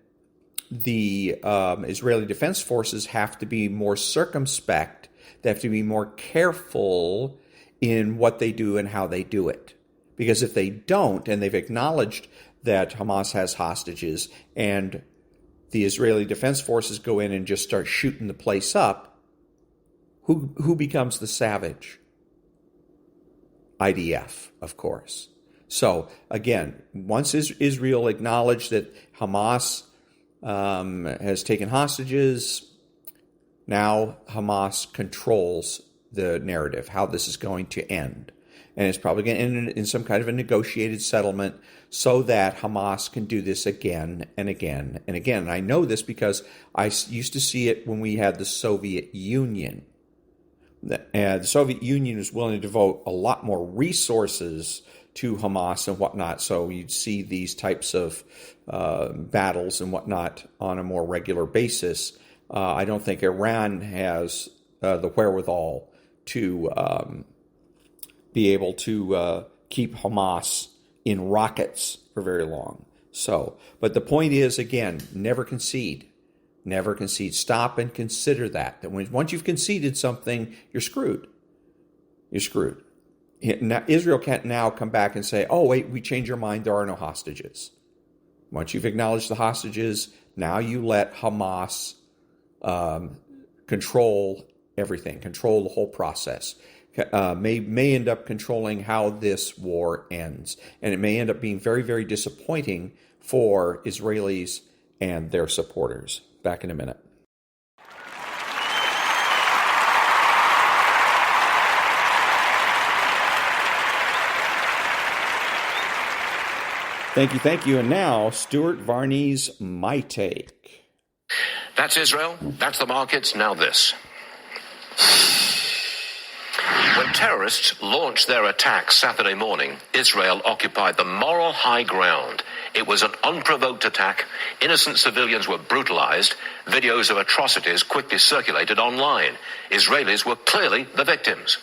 S2: Israeli Defense Forces have to be more circumspect. They have to be more careful in what they do and how they do it. Because if they don't, and they've acknowledged that Hamas has hostages, and the Israeli Defense Forces go in and just start shooting the place up, who becomes the savage? IDF, of course. So, again, once Israel acknowledged that Hamas has taken hostages, now Hamas controls the narrative, how this is going to end. And it's probably going to end in some kind of a negotiated settlement so that Hamas can do this again and again and again. And I know this because I used to see it when we had the Soviet Union. The Soviet Union was willing to devote a lot more resources to Hamas and whatnot, so you'd see these types of battles and whatnot on a more regular basis. I don't think Iran has the wherewithal to be able to keep Hamas in rockets for very long. So, but the point is, again, never concede. Never concede. Stop and consider that once you've conceded something, you're screwed. You're screwed. Now, Israel can't now come back and say, oh, wait, we changed our mind, there are no hostages. Once you've acknowledged the hostages, now you let Hamas control everything, control the whole process. May end up controlling how this war ends. And it may end up being very, very disappointing for Israelis and their supporters. Back in a minute. Thank you. And now, Stuart Varney's My Take.
S8: That's Israel. That's the markets. Now this. When terrorists launched their attack Saturday morning, Israel occupied the moral high ground. It was an unprovoked attack. Innocent civilians were brutalized. Videos of atrocities quickly circulated online. Israelis were clearly the victims.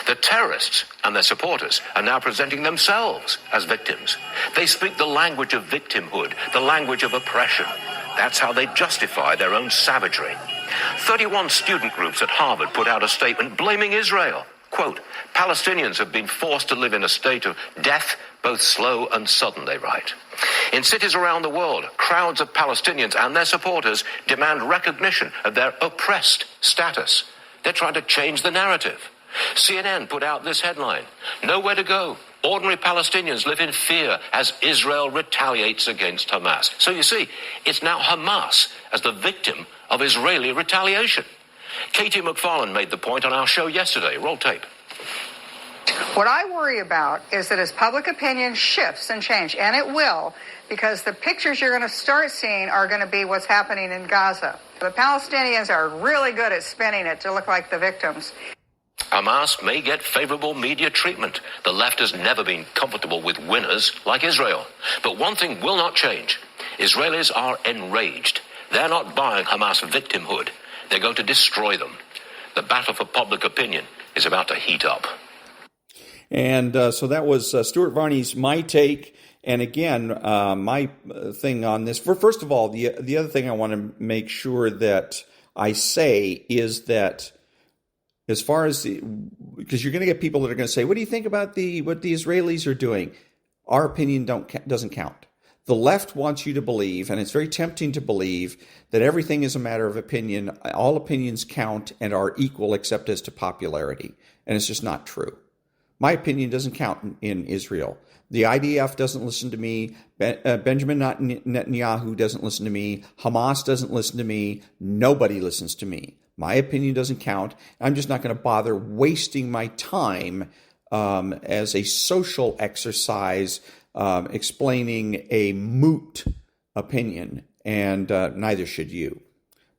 S8: The terrorists and their supporters are now presenting themselves as victims. They speak the language of victimhood, the language of oppression. That's how they justify their own savagery. 31 student groups at Harvard put out a statement blaming Israel. Quote, Palestinians have been forced to live in a state of death, both slow and sudden, they write. In cities around the world, crowds of Palestinians and their supporters demand recognition of their oppressed status. They're trying to change the narrative. CNN put out this headline, Nowhere to go. Ordinary Palestinians live in fear as Israel retaliates against Hamas. So you see, it's now Hamas as the victim of Israeli retaliation. Katie McFarland made the point on our show yesterday. Roll tape.
S10: What I worry about is that as public opinion shifts and change, and it will, because the pictures you're going to start seeing are going to be what's happening in Gaza. The Palestinians are really good at spinning it to look like the victims.
S8: Hamas may get favorable media treatment. The left has never been comfortable with winners like Israel. But one thing will not change. Israelis are enraged. They're not buying Hamas victimhood. They're going to destroy them. The battle for public opinion is about to heat up.
S2: And so that was Stuart Varney's My Take. And again, my thing on this, first of all, the other thing I want to make sure that I say is that as far as because you're going to get people that are going to say, what do you think about what the Israelis are doing? Our opinion doesn't count. The left wants you to believe, and it's very tempting to believe, that everything is a matter of opinion. All opinions count and are equal except as to popularity. And it's just not true. My opinion doesn't count in Israel. The IDF doesn't listen to me. Benjamin Netanyahu doesn't listen to me. Hamas doesn't listen to me. Nobody listens to me. My opinion doesn't count. I'm just not going to bother wasting my time as a social exercise explaining a moot opinion, and neither should you.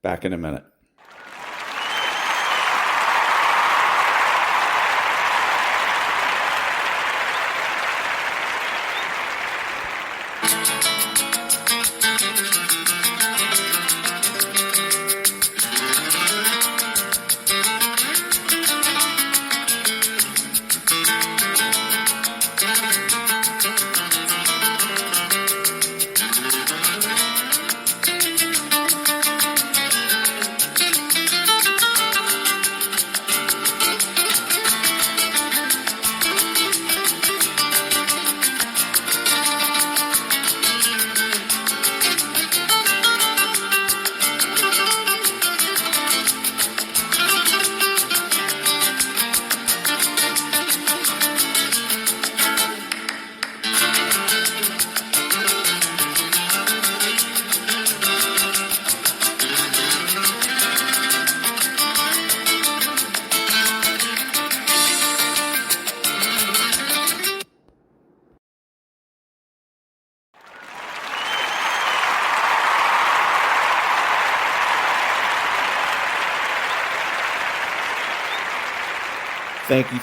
S2: Back in a minute.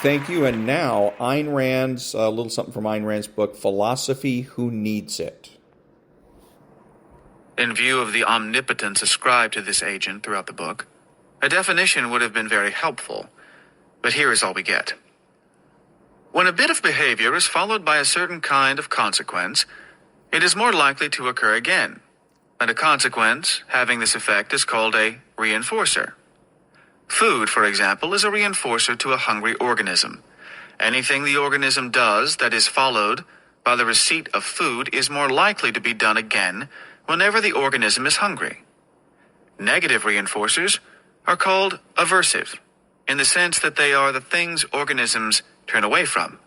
S2: Thank you. And now, Ayn Rand's, a little something from Ayn Rand's book, Philosophy, Who Needs It?
S11: In view of the omnipotence ascribed to this agent throughout the book, a definition would have been very helpful, but here is all we get. When a bit of behavior is followed by a certain kind of consequence, it is more likely to occur again, and a consequence having this effect is called a reinforcer. Food, for example, is a reinforcer to a hungry organism. Anything the organism does that is followed by the receipt of food is more likely to be done again whenever the organism is hungry. Negative reinforcers are called aversive, in the sense that they are the things organisms turn away from.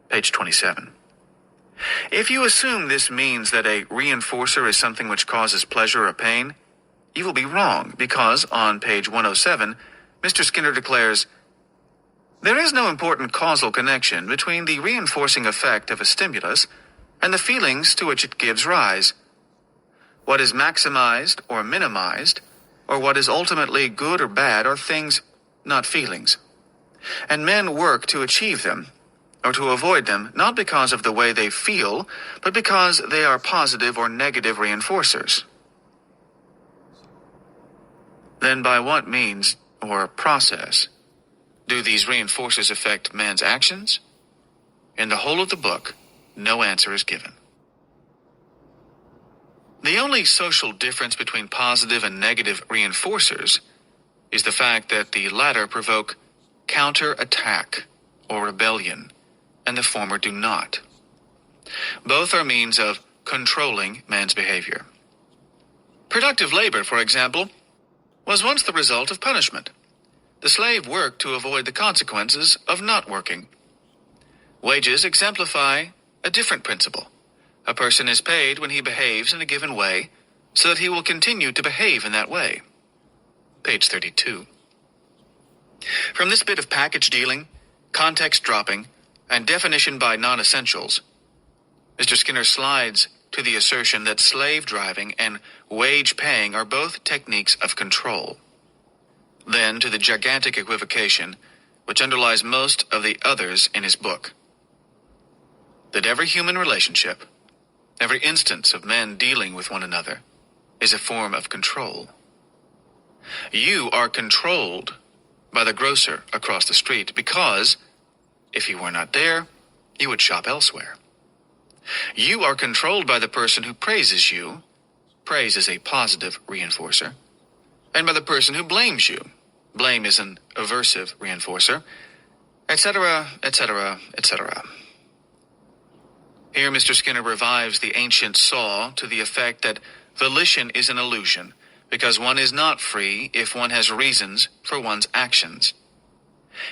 S11: Page 27. If you assume this means that a reinforcer is something which causes pleasure or pain, you will be wrong, because on page 107, Mr. Skinner declares, "There is no important causal connection between the reinforcing effect of a stimulus and the feelings to which it gives rise. What is maximized or minimized, or what is ultimately good or bad, are things, not feelings. And men work to achieve them, or to avoid them, not because of the way they feel, but because they are positive or negative reinforcers." Then by what means or process do these reinforcers affect man's actions? In the whole of the book, no answer is given. The only social difference between positive and negative reinforcers is the fact that the latter provoke counter-attack or rebellion, and the former do not. Both are means of controlling man's behavior. Productive labor, for example, was once the result of punishment. The slave worked to avoid the consequences of not working. Wages exemplify a different principle. A person is paid when he behaves in a given way, so that he will continue to behave in that way. Page 32. From this bit of package dealing, context dropping, and definition by non-essentials, Mr. Skinner slides to the assertion that slave driving and wage paying are both techniques of control. Then to the gigantic equivocation which underlies most of the others in his book. That every human relationship, every instance of men dealing with one another, is a form of control. You are controlled by the grocer across the street because, if he were not there, you would shop elsewhere. You are controlled by the person who praises you, praise is a positive reinforcer, and by the person who blames you, blame is an aversive reinforcer, etc., etc., etc. Here Mr. Skinner revives the ancient saw to the effect that volition is an illusion, because one is not free if one has reasons for one's actions,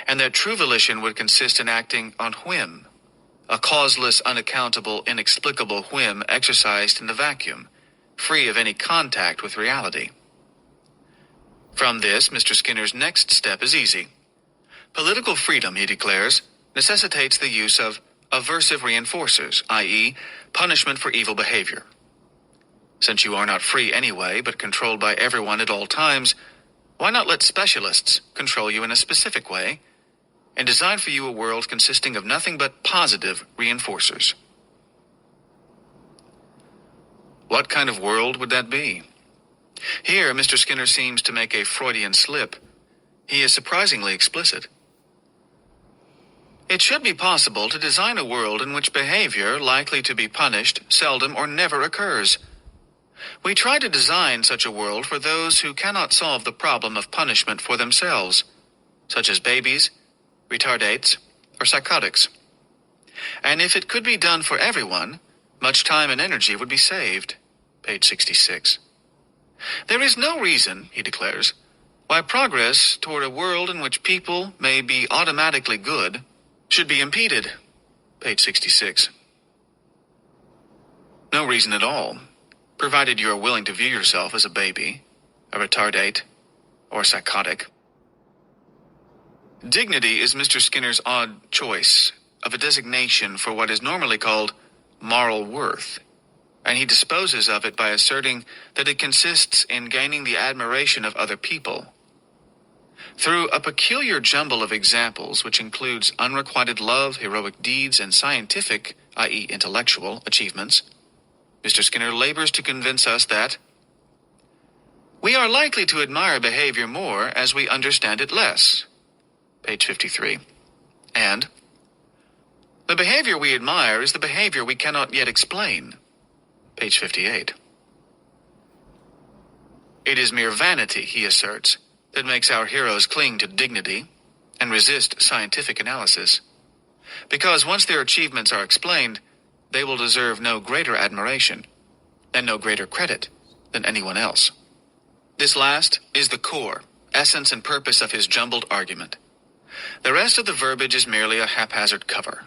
S11: and that true volition would consist in acting on whim, a causeless, unaccountable, inexplicable whim exercised in the vacuum, free of any contact with reality. From this, Mr. Skinner's next step is easy. Political freedom, he declares, necessitates the use of aversive reinforcers, i.e., punishment for evil behavior. Since you are not free anyway, but controlled by everyone at all times, why not let specialists control you in a specific way and design for you a world consisting of nothing but positive reinforcers? What kind of world would that be? Here, Mr. Skinner seems to make a Freudian slip. He is surprisingly explicit. It should be possible to design a world in which behavior likely to be punished seldom or never occurs. We try to design such a world for those who cannot solve the problem of punishment for themselves, such as babies, retardates, or psychotics. And if it could be done for everyone, much time and energy would be saved. Page 66. There is no reason, he declares, why progress toward a world in which people may be automatically good should be impeded. Page 66. No reason at all, provided you are willing to view yourself as a baby, a retardate, or psychotic. Dignity is Mr. Skinner's odd choice of a designation for what is normally called moral worth, and he disposes of it by asserting that it consists in gaining the admiration of other people. Through a peculiar jumble of examples, which includes unrequited love, heroic deeds, and scientific, i.e. intellectual, achievements, Mr. Skinner labors to convince us that we are likely to admire behavior more as we understand it less. Page 53. And the behavior we admire is the behavior we cannot yet explain. Page 58. It is mere vanity, he asserts, that makes our heroes cling to dignity and resist scientific analysis, because once their achievements are explained, they will deserve no greater admiration and no greater credit than anyone else. This last is the core, essence, and purpose of his jumbled argument. The rest of the verbiage is merely a haphazard cover.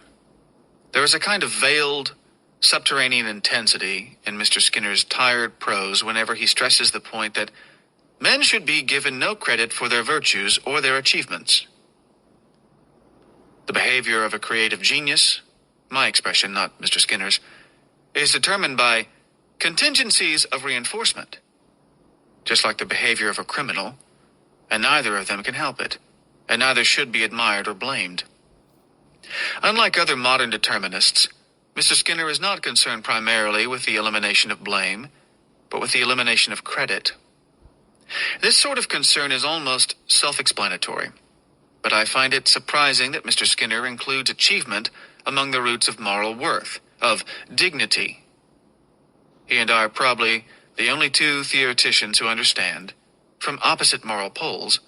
S11: There is a kind of veiled, subterranean intensity in Mr. Skinner's tired prose whenever he stresses the point that men should be given no credit for their virtues or their achievements. The behavior of a creative genius, my expression, not Mr. Skinner's, is determined by contingencies of reinforcement, just like the behavior of a criminal, and neither of them can help it, and neither should be admired or blamed. Unlike other modern determinists, Mr. Skinner is not concerned primarily with the elimination of blame, but with the elimination of credit. This sort of concern is almost self-explanatory, but I find it surprising that Mr. Skinner includes achievement among the roots of moral worth, of dignity. He and I are probably the only two theoreticians who understand, from opposite moral poles,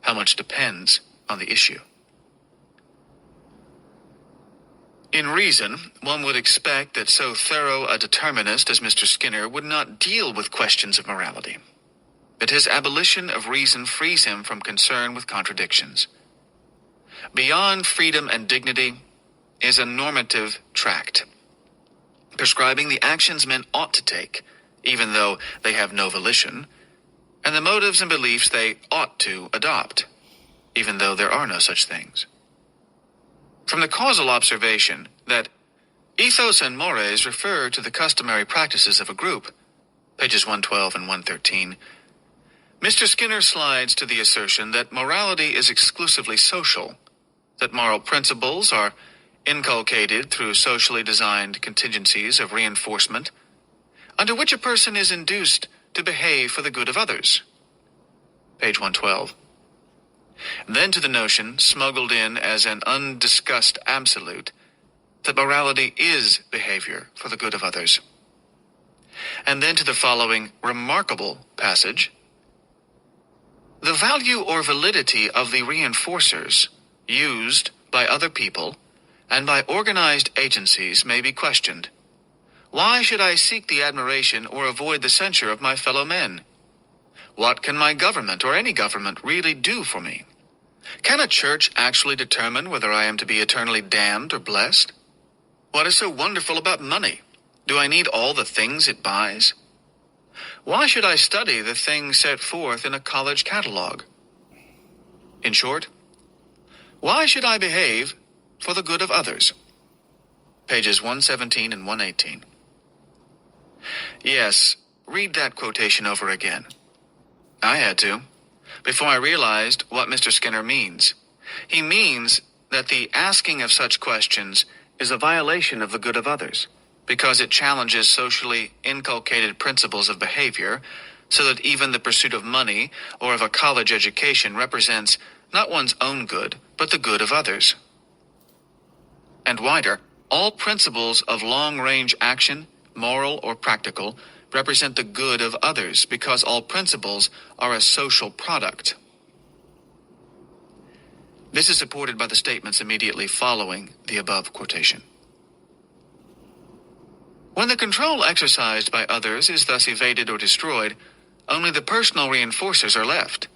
S11: how much depends on the issue. In reason, one would expect that so thorough a determinist as Mr. Skinner would not deal with questions of morality. But his abolition of reason frees him from concern with contradictions. Beyond freedom and dignity is a normative tract, prescribing the actions men ought to take, even though they have no volition, and the motives and beliefs they ought to adopt, even though there are no such things. From the causal observation that ethos and mores refer to the customary practices of a group, pages 112 and 113, Mr. Skinner slides to the assertion that morality is exclusively social, that moral principles are inculcated through socially designed contingencies of reinforcement, under which a person is induced to behave for the good of others. Page 112. Then to the notion, smuggled in as an undiscussed absolute, that morality is behavior for the good of others. And then to the following remarkable passage. The value or validity of the reinforcers used by other people and by organized agencies may be questioned. Why should I seek the admiration or avoid the censure of my fellow men? What can my government or any government really do for me? Can a church actually determine whether I am to be eternally damned or blessed? What is so wonderful about money? Do I need all the things it buys? Why should I study the things set forth in a college catalog? In short, why should I behave for the good of others? pages 117 and 118. Yes, read that quotation over again. I had to, before I realized what Mr. Skinner means. He means that the asking of such questions is a violation of the good of others, because it challenges socially inculcated principles of behavior, so that even the pursuit of money or of a college education represents not one's own good, but the good of others. And wider, all principles of long-range action, moral or practical, represent the good of others, because all principles are a social product. This is supported by the statements immediately following the above quotation. When the control exercised by others is thus evaded or destroyed, only the personal reinforcers are left.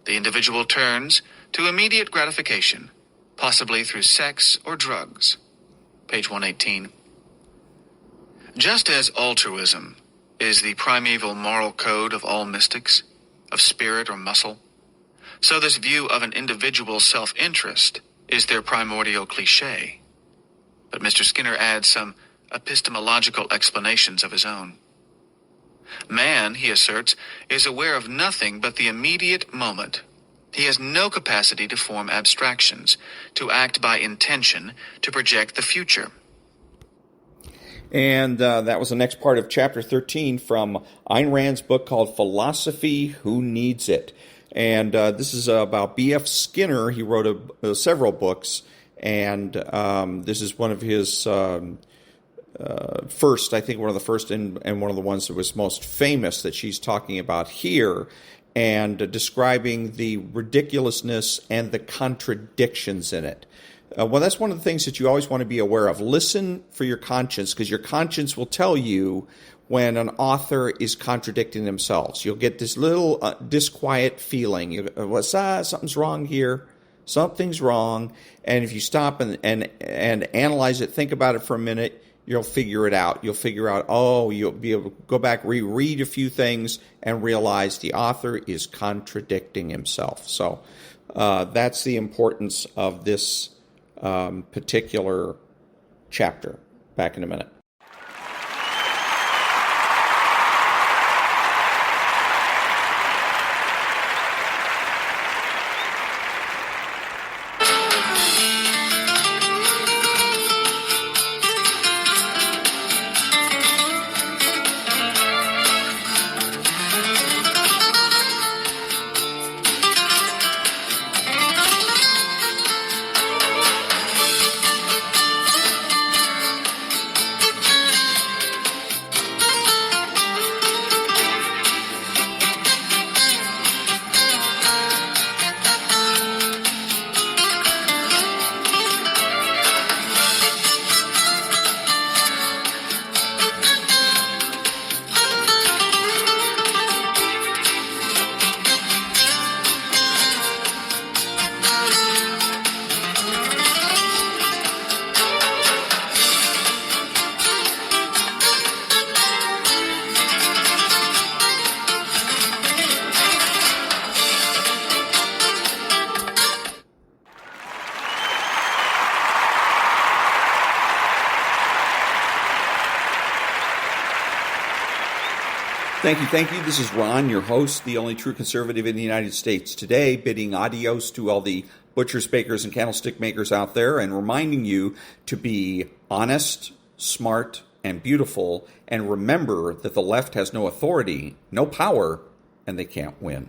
S11: The individual turns to immediate gratification, possibly through sex or drugs. Page 118. Just as altruism is the primeval moral code of all mystics, of spirit or muscle, so this view of an individual's self-interest is their primordial cliché. But Mr. Skinner adds some epistemological explanations of his own. Man, he asserts, is aware of nothing but the immediate moment. He has no capacity to form abstractions, to act by intention, to project the future.
S2: And that was the next part of Chapter 13 from Ayn Rand's book called Philosophy, Who Needs It? And this is about B.F. Skinner. He wrote several books, and this is one of his first, I think one of the first and one of the ones that was most famous that she's talking about here, and describing the ridiculousness and the contradictions in it. Well, that's one of the things that you always want to be aware of. Listen for your conscience, because your conscience will tell you when an author is contradicting themselves. You'll get this little disquiet feeling. Something's wrong here. Something's wrong. And if you stop and analyze it, think about it for a minute, you'll figure it out. You'll figure out, you'll be able to go back, reread a few things, and realize the author is contradicting himself. So that's the importance of this particular chapter. Back in a minute. Thank you. This is Ron, your host, the only true conservative in the United States. Today, bidding adios to all the butchers, bakers, and candlestick makers out there, and reminding you to be honest, smart, and beautiful, and remember that the left has no authority, no power, and they can't win.